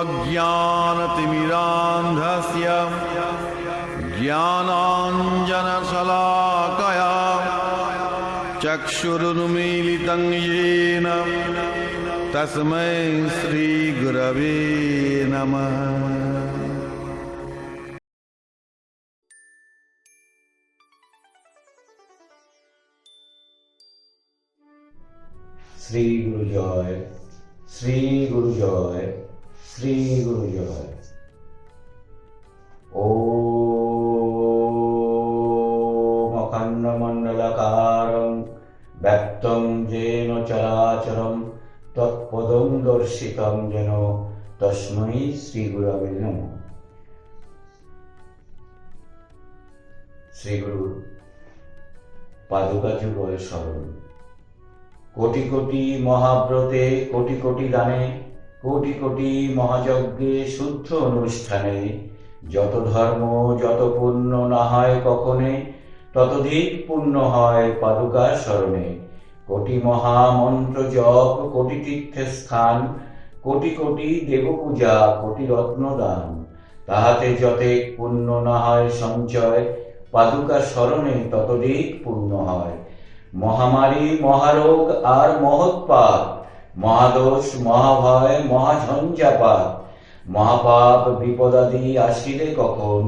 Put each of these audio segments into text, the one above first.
अज्ञानतिमिरान्धस्य ज्ञानाञ्जनशलाकया चक्षुरुन्मीलितं येन तस्मै श्रीगुरवे नमः। শ্রী গুরু জয়, শ্রী গুরু জয়, শ্রী গুরু জয়। ওম অখণ্ডমণ্ডলাকারং ব্যক্তং যেন চরাচরং তৎপদং দর্শিতং যেন তস্मै শ্রী গুরবে নমঃ। শ্রী গুরু পাদুকা যুগল স্মরণ। কোটি কোটি মহাব্রতে, কোটি কোটি দানে, কোটি কোটি মহাযজ্ঞে, শুদ্ধ অনুষ্ঠানে, যত ধর্ম যত পুণ্য না হয় কখনে, ততোধিক পুণ্য হয় পাদুকা স্মরণে। কোটি মহামন্ত্র জপ, কোটি তীর্থের স্থান, কোটি কোটি দেবপূজা, কোটি রত্নদান, তাহাতে যতেক পুণ্য না হয় সঞ্চয়, পাদুকা স্মরণে ততোধিক পুণ্য হয়। মহামারী, মহারোগ আর মহৎপাপ, মহাদোষ, মহাভয়, মহাঝঞ্ঝাপাত, মহাপাপ বিপদাদি আসিলে কখন,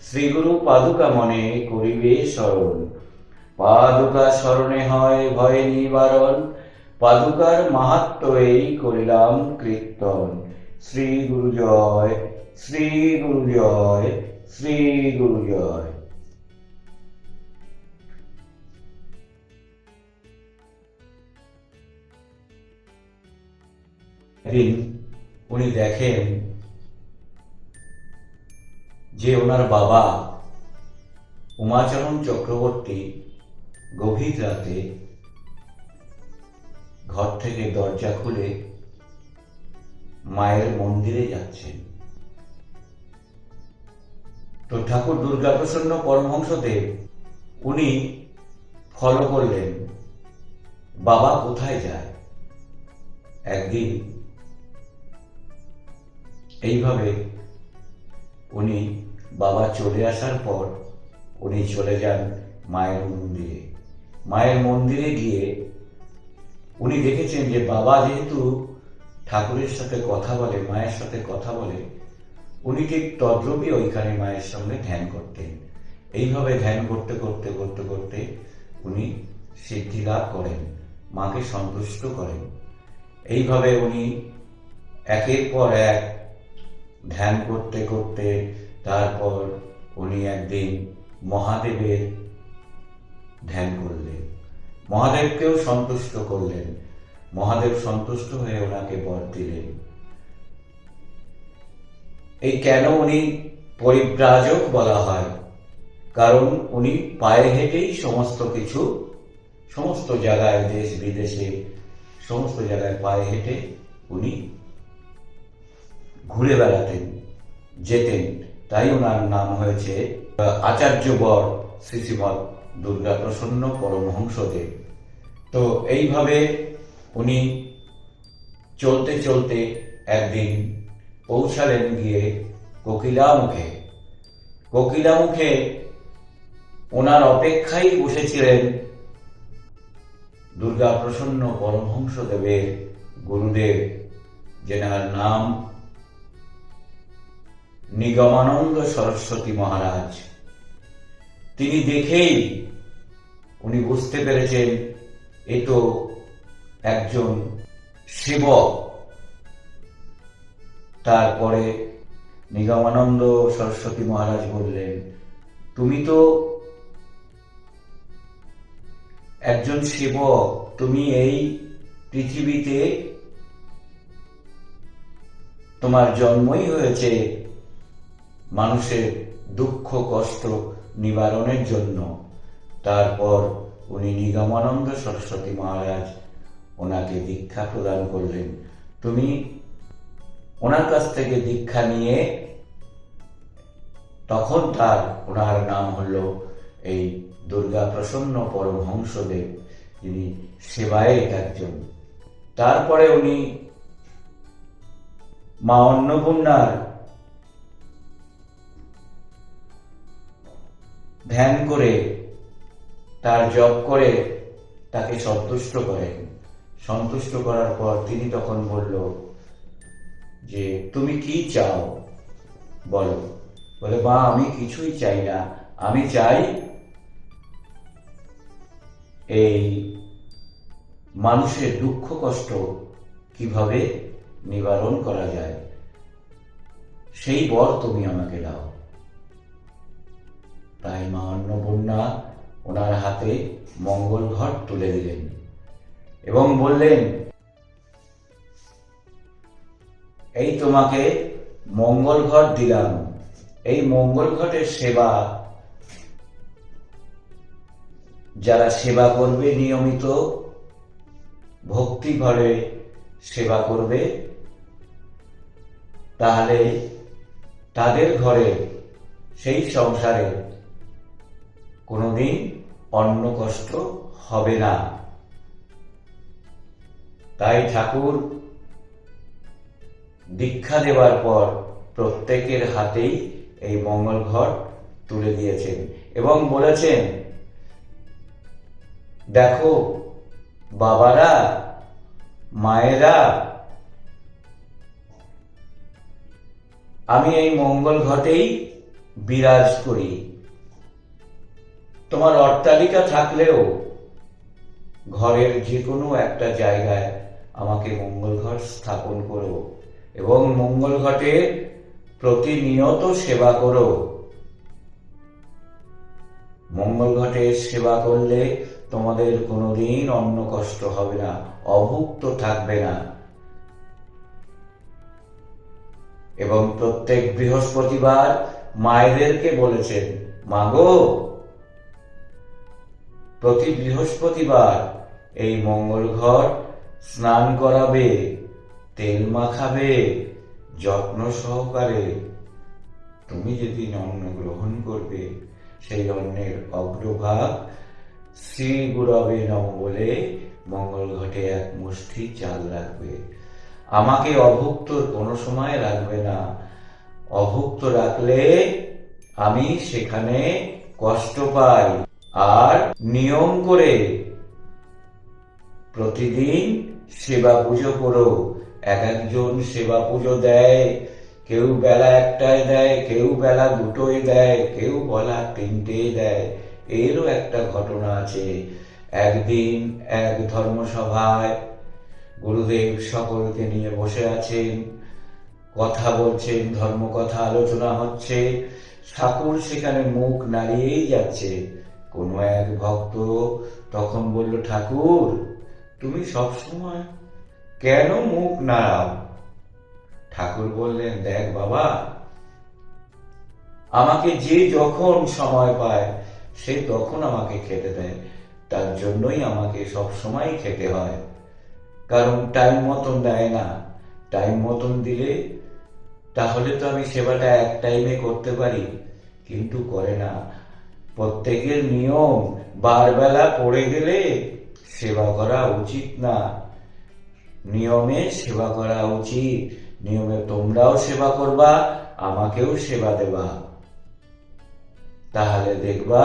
শ্রীগুরু পাদুকা মনে করিবে স্মরণ। পাদুকা স্মরণে হয় ভয় নিবারণ, পাদুকার মাহাত্ম্য এই করিলাম কীর্তন। শ্রী গুরু জয়, শ্রী গুরু জয়, শ্রী গুরু জয়। একদিন উনি দেখেন যে ওনার বাবা উমাচরণ চক্রবর্তী গভীর রাতে ঘর থেকে দরজা খুলে মায়ের মন্দিরে যাচ্ছেন। তো ঠাকুর দুর্গাপ্রসন্ন পরমহংসদেব উনি ফলো করলেন বাবা কোথায় যায়। একদিন এইভাবে উনি বাবা চলে আসার পর উনি চলে যান মায়ের মন্দিরে। মায়ের মন্দিরে গিয়ে উনি দেখেছেন যে বাবা যেহেতু ঠাকুরের সাথে কথা বলে, মায়ের সাথে কথা বলে, উনি ঠিক তদ্রূপই ওইখানে মায়ের সঙ্গে ধ্যান করতেন। এইভাবে ধ্যান করতে করতে করতে করতে উনি সিদ্ধি লাভ করেন, মাকে সন্তুষ্ট করেন। এইভাবে উনি একের পর এক ধ্যান করতে করতে তারপর উনি একদিন মহাদেবের ধ্যান করলেন, মহাদেবকেও সন্তুষ্ট করলেন। মহাদেব সন্তুষ্ট হয়ে ওনাকে বর দিলেন। এই কেন উনি পরিব্রাজক বলা হয়, কারণ উনি পায়ে হেঁটেই সমস্ত কিছু, সমস্ত জায়গায়, দেশ বিদেশে সমস্ত জায়গায় পায়ে হেঁটে উনি ঘুরে বেড়াতেন, যেতেন। তাই ওনার নাম হয়েছে আচার্যবর শ্রী শ্রীমৎ দুর্গাপ্রসন্ন পরমহংসদেব। তো এইভাবে উনি চলতে চলতে একদিন পৌঁছালেন গিয়ে কোকিলামুখে। কোকিলামুখে ওনার অপেক্ষায় বসেছিলেন দুর্গাপ্রসন্ন পরমহংসদেবের গুরুদেব, যেনার নাম নিগমানন্দ সরস্বতী মহারাজ। তিনি দেখেই উনি বুঝতে পেরেছেন এ তো একজন সেবক। তারপরে নিগমানন্দ সরস্বতী মহারাজ বললেন, তুমি তো একজন সেবক, তুমি এই পৃথিবীতে তোমার জন্মই হয়েছে মানুষের দুঃখ কষ্ট নিবারণের জন্য। তারপর উনি নিগমানন্দ সরস্বতী মহারাজ ওনাকে দীক্ষা প্রদান করলেন। তুমি ওনার কাছ থেকে দীক্ষা নিয়ে তখন ওনার নাম হলো এই দুর্গাপ্রসন্ন পরমহংসদেব, যিনি সেবায়ের একজন। তারপরে উনি মা অন্নপূর্ণার ধ্যান করে, তার জপ করে তাকে সন্তুষ্ট করেন। সন্তুষ্ট করার পর তিনি তখন বলল যে তুমি কি চাও বলো। বলে, মা আমি কিছুই চাই না, আমি চাই এই মানুষের দুঃখ কষ্ট কিভাবে নিবারণ করা যায়, সেই বর তুমি আমাকে দাও। তাই মা অন্নপূর্ণা ওনার হাতে মঙ্গল ঘট তুলে দিলেন এবং বললেন, এই তোমাকে মঙ্গল ঘট দিলাম, এই মঙ্গল ঘটের সেবা যারা সেবা করবে, নিয়মিত ভক্তি ভরে সেবা করবে, তাহলে তাদের ঘরে, সেই সংসারে কোনোদিন অন্ন কষ্ট হবে না। তাই ঠাকুর দীক্ষা দেওয়ার পর প্রত্যেকের হাতেই এই মঙ্গল ঘট তুলে দিয়েছেন এবং বলেছেন, দেখো বাবারা, মায়েরা, আমি এই মঙ্গল ঘটেই বিরাজ করি। তোমার অট্টালিকা থাকলেও ঘরের যে কোনো একটা জায়গায় আমাকে মঙ্গল ঘট স্থাপন করো এবং মঙ্গল ঘটে প্রতিনিয়ত সেবা করো। মঙ্গল ঘটের সেবা করলে তোমাদের কোনোদিন অন্ন কষ্ট হবে না, অভুক্ত থাকবে না। এবং প্রত্যেক বৃহস্পতিবার মায়েদেরকে বলেছেন, মাগো প্রতি বৃহস্পতিবার এই মঙ্গল ঘট স্নান করাবে, তেল মাখাবে যত্ন সহকারে। তুমি যেদিন অন্ন গ্রহণ করবে, সেই অন্নের অগ্রভাগ শ্রী গুরবে নমঃ বলে মঙ্গল ঘটে এক মুষ্টি চাল রাখবে। আমাকে অভুক্ত কোনো সময় রাখবে না। অভুক্ত রাখলে আমি সেখানে কষ্ট পাই। আর নিয়ম করে প্রতিদিন সেবা পুজো করো। এক একজন সেবা পুজো দেয়, কেউ বেলা 1টায় দেয়, কেউ বেলা 2টোয় দেয়, কেউ বেলা 3টেয় দেয়। এরও একটা ঘটনা আছে। একদিন এক ধর্মসভায় গুরুদেব সকলকে নিয়ে বসে আছেন, কথা বলছেন, ধর্মকথা আলোচনা হচ্ছে। ঠাকুর সেখানে মুখ নাড়িয়েই যাচ্ছে। কোনো এক ভক্ত তখন বলল, ঠাকুর তুমি সবসময় কেন মুখ নাড়াও? ঠাকুর বললেন, দেখ বাবা, আমাকে যে যখন সময় পায় সে তখন আমাকে খেতে দেয়, তার জন্যই আমাকে সব সময় খেতে হয়। কারণ টাইম মতন দেয় না। টাইম মতন দিলে তাহলে তো আমি সেবাটা এক টাইমে করতে পারি, কিন্তু করে না। প্রত্যেকের নিয়ম বারবেলা পড়ে গেলে সেবা করা উচিত না। নিয়মে সেবা করা উচিত। নিয়মে তোমরাও সেবা করবা, আমাকেও সেবা দেবা। তাহলে দেখবা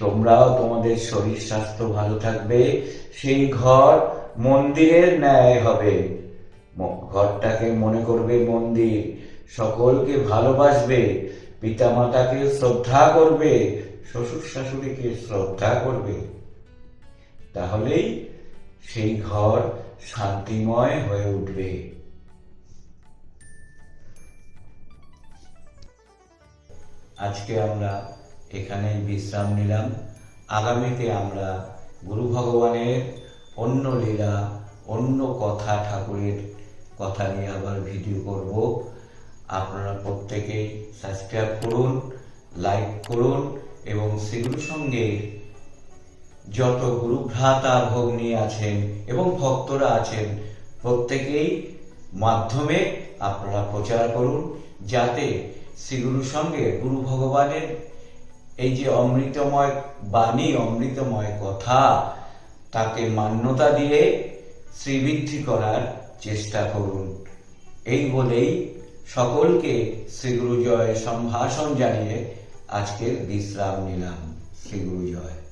তোমরাও, তোমাদের শরীর স্বাস্থ্য ভালো থাকবে। সেই ঘর মন্দিরের ন্যায় হবে। ঘরটাকে মনে করবে মন্দির। সকলকে ভালোবাসবে, পিতামাতাকে শ্রদ্ধা করবে, শ্বশুর শাশুড়িকে শ্রদ্ধা করবে। তাহলেই সেই ঘর শান্তিময় হয়ে উঠবে। আজকে আমরা এখানেই বিশ্রাম নিলাম। আগামীতে আমরা গুরু ভগবানের অন্য লীলা, অন্য কথা, ঠাকুরের কথা নিয়ে আবার ভিডিও করব। আপনারা প্রত্যেকেই সাবস্ক্রাইব করুন, লাইক করুন এবং সেগুলোর সঙ্গে যত গুরু ভ্রাতা ভগ্নী আছেন এবং ভক্তরা আছেন প্রত্যেকেই মাধ্যমে আপনারা প্রচার করুন, যাতে শ্রীগুরুর সঙ্গে গুরু ভগবানের এই যে অমৃতময় বাণী, অমৃতময় কথা, তাকে মান্যতা দিয়ে শ্রীবৃদ্ধি করার চেষ্টা করুন। এই বলেই সকলকে শ্রী গুরু জয় সম্ভাষণ জানিয়ে আজকের বিশ্রাম নিলাম। শ্রী গুরু জয়।